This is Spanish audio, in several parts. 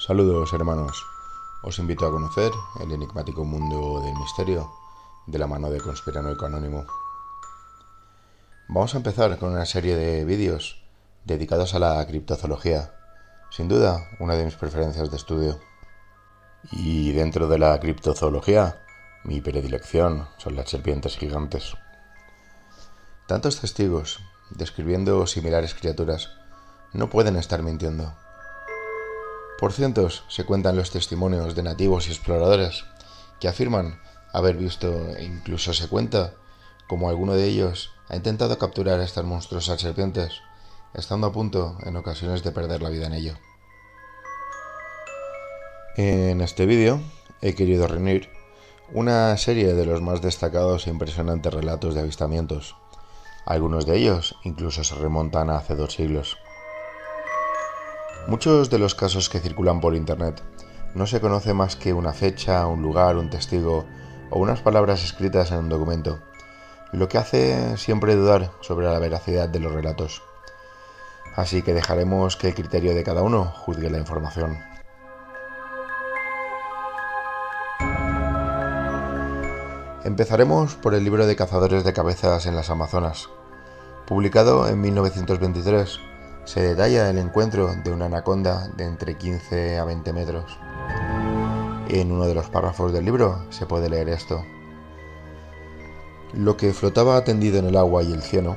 Saludos, hermanos. Os invito a conocer el enigmático mundo del misterio de la mano de Conspiranoico Anónimo. Vamos a empezar con una serie de vídeos dedicados a la criptozoología, sin duda una de mis preferencias de estudio. Y dentro de la criptozoología, mi predilección son las serpientes gigantes. Tantos testigos describiendo similares criaturas no pueden estar mintiendo. Por cientos se cuentan los testimonios de nativos y exploradores que afirman haber visto, e incluso se cuenta como alguno de ellos ha intentado capturar a estas monstruosas serpientes, estando a punto en ocasiones de perder la vida en ello. En este vídeo he querido reunir una serie de los más destacados e impresionantes relatos de avistamientos. Algunos de ellos incluso se remontan a hace 2 siglos. Muchos de los casos que circulan por internet no se conoce más que una fecha, un lugar, un testigo o unas palabras escritas en un documento, lo que hace siempre dudar sobre la veracidad de los relatos. Así que dejaremos que el criterio de cada uno juzgue la información. Empezaremos por el libro de cazadores de cabezas en las Amazonas. Publicado en 1923, se detalla el encuentro de una anaconda de entre 15 a 20 metros. En uno de los párrafos del libro se puede leer esto: lo que flotaba tendido en el agua y el cieno,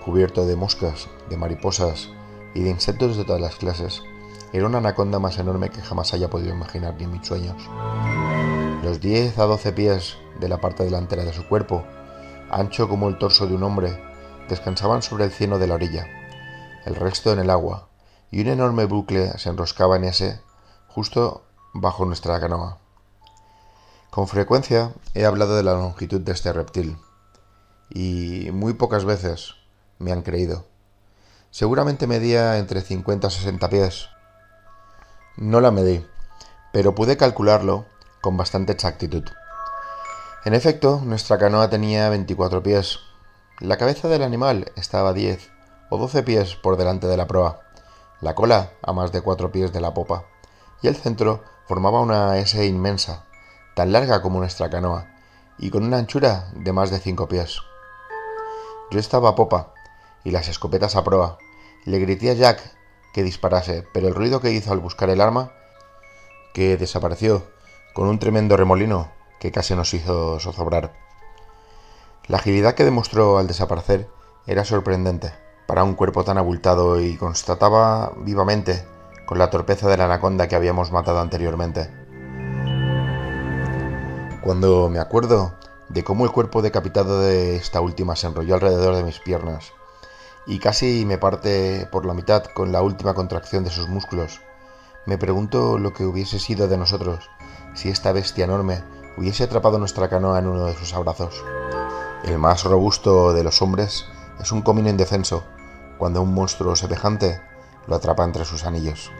cubierto de moscas, de mariposas y de insectos de todas las clases, era una anaconda más enorme que jamás haya podido imaginar ni en mis sueños. Los 10 a 12 pies de la parte delantera de su cuerpo, ancho como el torso de un hombre, descansaban sobre el cieno de la orilla, el resto en el agua, y un enorme bucle se enroscaba en ese, justo bajo nuestra canoa. Con frecuencia he hablado de la longitud de este reptil, y muy pocas veces me han creído. Seguramente medía entre 50 o 60 pies. No la medí, pero pude calcularlo con bastante exactitud. En efecto, nuestra canoa tenía 24 pies. La cabeza del animal estaba a 10 o 12 pies por delante de la proa, la cola a más de 4 pies de la popa, y el centro formaba una S inmensa, tan larga como nuestra canoa, y con una anchura de más de 5 pies. Yo estaba a popa, y las escopetas a proa. Le grité a Jack que disparase, pero el ruido que hizo al buscar el arma, que desapareció con un tremendo remolino que casi nos hizo zozobrar. La agilidad que demostró al desaparecer era sorprendente para un cuerpo tan abultado y constataba vivamente con la torpeza de la anaconda que habíamos matado anteriormente. Cuando me acuerdo de cómo el cuerpo decapitado de esta última se enrolló alrededor de mis piernas y casi me parte por la mitad con la última contracción de sus músculos, me pregunto lo que hubiese sido de nosotros si esta bestia enorme hubiese atrapado nuestra canoa en uno de sus abrazos. El más robusto de los hombres es un comino indefenso cuando un monstruo semejante lo atrapa entre sus anillos.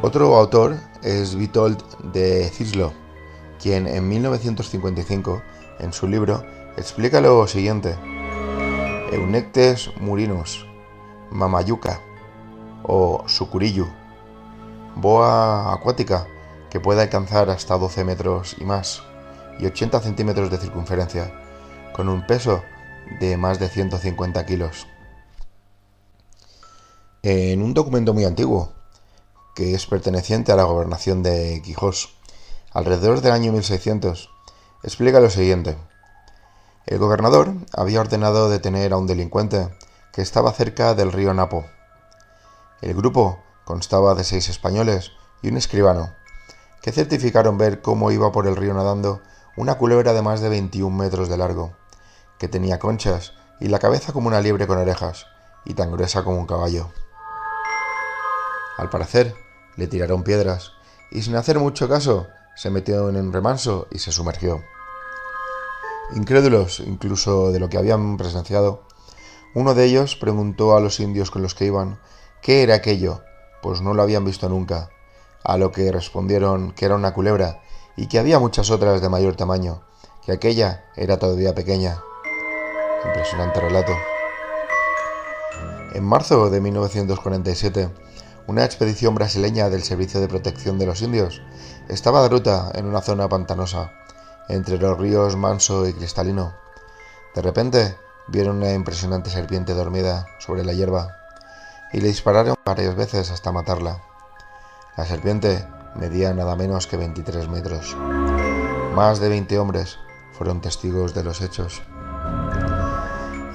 Otro autor es Witold de Cislo, quien en 1955, en su libro, explica lo siguiente: Eunectes murinus, mamayuca o sucuriyu, boa acuática que puede alcanzar hasta 12 metros y más, y 80 centímetros de circunferencia, con un peso de más de 150 kilos. En un documento muy antiguo, que es perteneciente a la gobernación de Quijós, alrededor del año 1600, explica lo siguiente: el gobernador había ordenado detener a un delincuente que estaba cerca del río Napo. El grupo constaba de 6 españoles y un escribano, que certificaron ver cómo iba por el río nadando una culebra de más de 21 metros de largo, que tenía conchas y la cabeza como una liebre con orejas, y tan gruesa como un caballo. Al parecer, le tiraron piedras, y sin hacer mucho caso, se metió en un remanso y se sumergió. Incrédulos incluso de lo que habían presenciado, uno de ellos preguntó a los indios con los que iban qué era aquello, pues no lo habían visto nunca, a lo que respondieron que era una culebra y que había muchas otras de mayor tamaño, que aquella era todavía pequeña. Impresionante relato. En marzo de 1947, Una expedición brasileña del Servicio de Protección de los Indios estaba de ruta en una zona pantanosa, entre los ríos Manso y Cristalino. De repente vieron una impresionante serpiente dormida sobre la hierba y le dispararon varias veces hasta matarla. La serpiente medía nada menos que 23 metros. Más de 20 hombres fueron testigos de los hechos.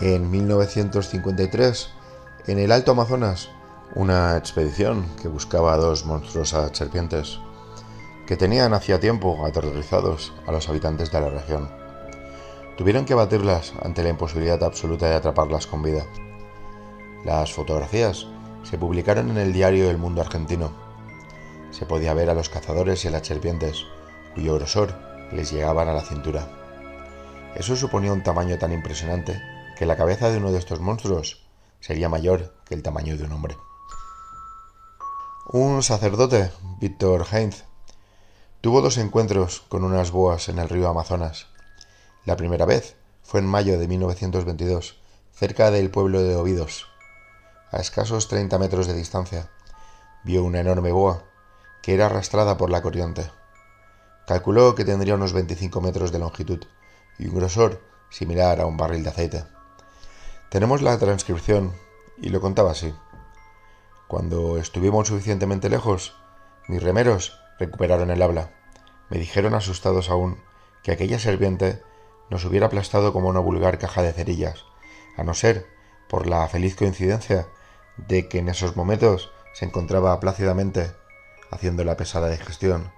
En 1953, en el Alto Amazonas, una expedición que buscaba a dos monstruosas serpientes que tenían hacía tiempo aterrorizados a los habitantes de la región. Tuvieron que abatirlas ante la imposibilidad absoluta de atraparlas con vida. Las fotografías se publicaron en el diario El Mundo Argentino. Se podía ver a los cazadores y a las serpientes, cuyo grosor les llegaba a la cintura. Eso suponía un tamaño tan impresionante que la cabeza de uno de estos monstruos sería mayor que el tamaño de un hombre. Un sacerdote, Víctor Heinz, tuvo dos encuentros con unas boas en el río Amazonas. La primera vez fue en mayo de 1922, cerca del pueblo de Óbidos. A escasos 30 metros de distancia, vio una enorme boa que era arrastrada por la corriente. Calculó que tendría unos 25 metros de longitud y un grosor similar a un barril de aceite. Tenemos la transcripción y lo contaba así. Cuando estuvimos suficientemente lejos, mis remeros recuperaron el habla. Me dijeron asustados aún que aquella serpiente nos hubiera aplastado como una vulgar caja de cerillas, a no ser por la feliz coincidencia de que en esos momentos se encontraba plácidamente haciendo la pesada digestión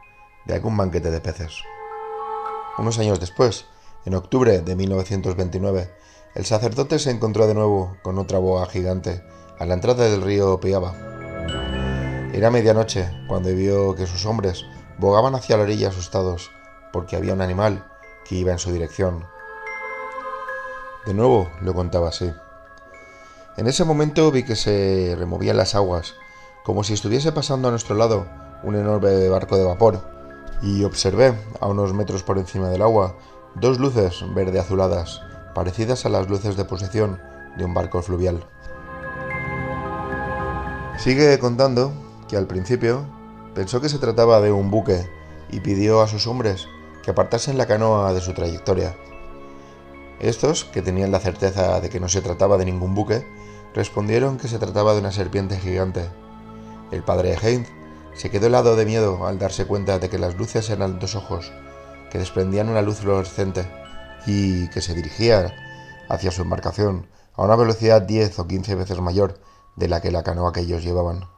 de algún banquete de peces. Unos años después, en octubre de 1929, el sacerdote se encontró de nuevo con otra boa gigante a la entrada del río Piaba. Era medianoche cuando vio que sus hombres bogaban hacia la orilla asustados porque había un animal que iba en su dirección. De nuevo lo contaba así. En ese momento vi que se removían las aguas, como si estuviese pasando a nuestro lado un enorme barco de vapor, y observé, a unos metros por encima del agua, dos luces verde-azuladas, parecidas a las luces de posición de un barco fluvial. Sigue contando que al principio pensó que se trataba de un buque y pidió a sus hombres que apartasen la canoa de su trayectoria. Estos, que tenían la certeza de que no se trataba de ningún buque, respondieron que se trataba de una serpiente gigante. El padre Heinz se quedó helado de miedo al darse cuenta de que las luces eran dos ojos que desprendían una luz fluorescente y que se dirigía hacia su embarcación a una velocidad 10 o 15 veces mayor de la que la canoa que ellos llevaban.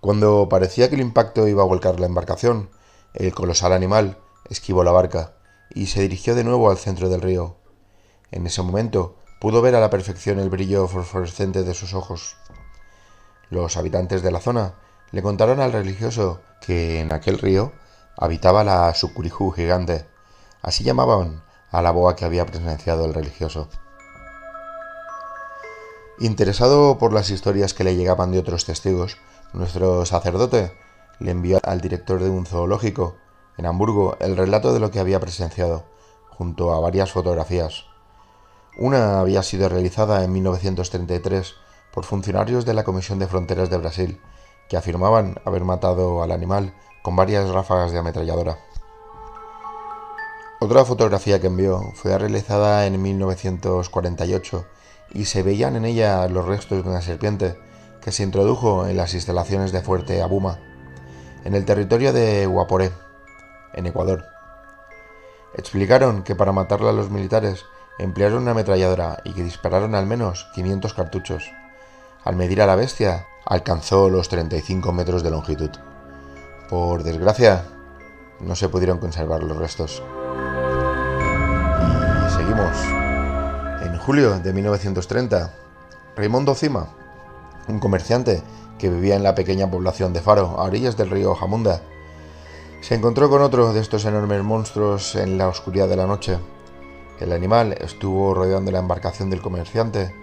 Cuando parecía que el impacto iba a volcar la embarcación, el colosal animal esquivó la barca y se dirigió de nuevo al centro del río. En ese momento pudo ver a la perfección el brillo fosforescente de sus ojos. Los habitantes de la zona le contaron al religioso que en aquel río habitaba la sucurijú gigante. Así llamaban a la boa que había presenciado el religioso. Interesado por las historias que le llegaban de otros testigos, nuestro sacerdote le envió al director de un zoológico en Hamburgo el relato de lo que había presenciado, junto a varias fotografías. Una había sido realizada en 1933 por funcionarios de la Comisión de Fronteras de Brasil, que afirmaban haber matado al animal con varias ráfagas de ametralladora. Otra fotografía que envió fue realizada en 1948 y se veían en ella los restos de una serpiente que se introdujo en las instalaciones de Fuerte Abuma, en el territorio de Guaporé, en Ecuador. Explicaron que para matarla a los militares emplearon una ametralladora y que dispararon al menos 500 cartuchos. Al medir a la bestia, alcanzó los 35 metros de longitud. Por desgracia, no se pudieron conservar los restos. Y seguimos. En julio de 1930, Raimondo Cima, un comerciante que vivía en la pequeña población de Faro, a orillas del río Jamunda, se encontró con otro de estos enormes monstruos en la oscuridad de la noche. El animal estuvo rodeando la embarcación del comerciante,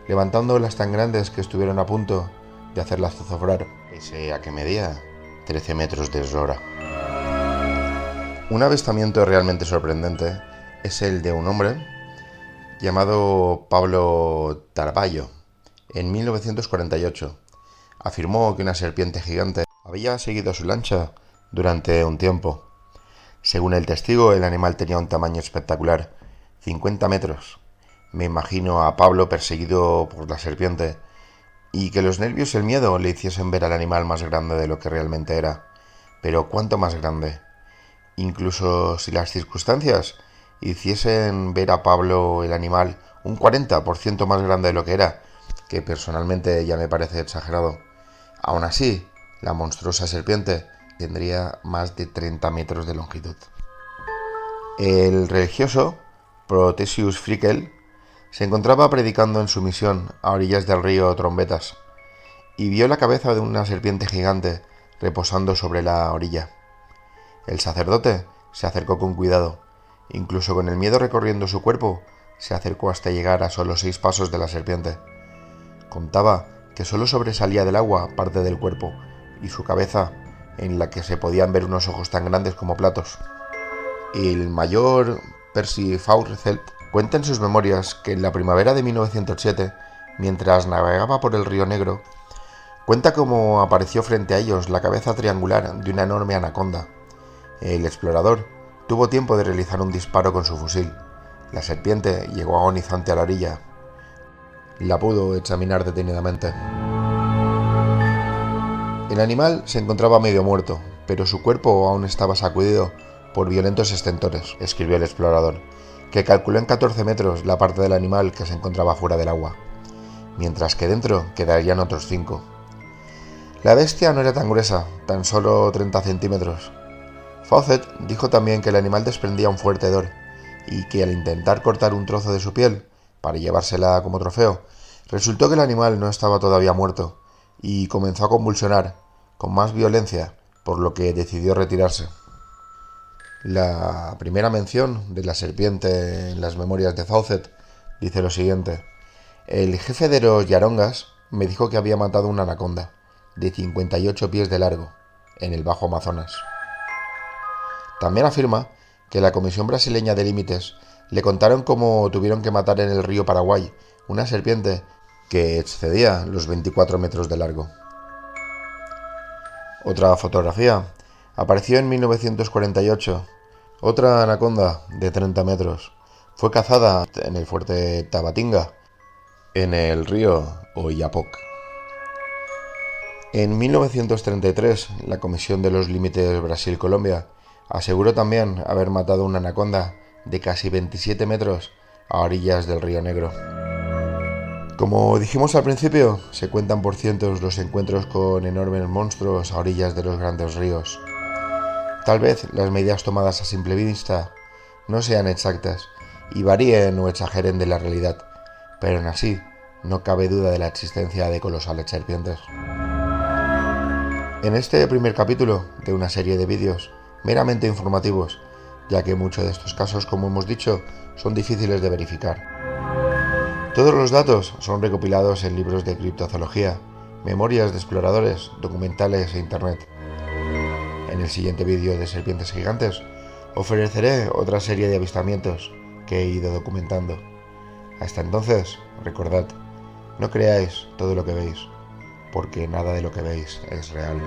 levantando olas tan grandes que estuvieron a punto de hacerlas zozobrar, pese a que medía 13 metros de eslora. Un avistamiento realmente sorprendente es el de un hombre llamado Pablo Tarballo, en 1948, afirmó que una serpiente gigante había seguido su lancha durante un tiempo. Según el testigo, el animal tenía un tamaño espectacular, 50 metros. Me imagino a Pablo perseguido por la serpiente y que los nervios y el miedo le hiciesen ver al animal más grande de lo que realmente era. Pero ¿cuánto más grande? Incluso si las circunstancias hiciesen ver a Pablo el animal un 40% más grande de lo que era, que personalmente ya me parece exagerado. Aún así, la monstruosa serpiente tendría más de 30 metros de longitud. El religioso Protesius Frickel se encontraba predicando en su misión a orillas del río Trombetas y vio la cabeza de una serpiente gigante reposando sobre la orilla. El sacerdote se acercó con cuidado. Incluso con el miedo recorriendo su cuerpo, se acercó hasta llegar a solo 6 pasos de la serpiente. Contaba que solo sobresalía del agua parte del cuerpo y su cabeza, en la que se podían ver unos ojos tan grandes como platos. El mayor Percy Fawcett cuenta en sus memorias que en la primavera de 1907, mientras navegaba por el río Negro, cuenta cómo apareció frente a ellos la cabeza triangular de una enorme anaconda. El explorador tuvo tiempo de realizar un disparo con su fusil. La serpiente llegó agonizante a la orilla. La pudo examinar detenidamente. El animal se encontraba medio muerto, pero su cuerpo aún estaba sacudido por violentos estentores, escribió el explorador, que calculó en 14 metros la parte del animal que se encontraba fuera del agua, mientras que dentro quedarían otros 5. La bestia no era tan gruesa, tan solo 30 centímetros. Fawcett dijo también que el animal desprendía un fuerte hedor y que al intentar cortar un trozo de su piel para llevársela como trofeo, resultó que el animal no estaba todavía muerto y comenzó a convulsionar con más violencia, por lo que decidió retirarse. La primera mención de la serpiente en las memorias de Fawcett dice lo siguiente: el jefe de los Yarongas me dijo que había matado una anaconda de 58 pies de largo en el Bajo Amazonas. También afirma que la Comisión Brasileña de Límites le contaron cómo tuvieron que matar en el río Paraguay una serpiente que excedía los 24 metros de largo. Otra fotografía apareció en 1948. Otra anaconda de 30 metros fue cazada en el fuerte Tabatinga, en el río Oyapoc. En 1933, la Comisión de los Límites Brasil-Colombia aseguró también haber matado una anaconda de casi 27 metros a orillas del río Negro. Como dijimos al principio, se cuentan por cientos los encuentros con enormes monstruos a orillas de los grandes ríos. Tal vez las medidas tomadas a simple vista no sean exactas y varíen o exageren de la realidad, pero aún así no cabe duda de la existencia de colosales serpientes. En este primer capítulo de una serie de vídeos meramente informativos, ya que muchos de estos casos, como hemos dicho, son difíciles de verificar. Todos los datos son recopilados en libros de criptozoología, memorias de exploradores, documentales e internet. En el siguiente vídeo de serpientes gigantes ofreceré otra serie de avistamientos que he ido documentando. Hasta entonces, recordad, no creáis todo lo que veis, porque nada de lo que veis es real.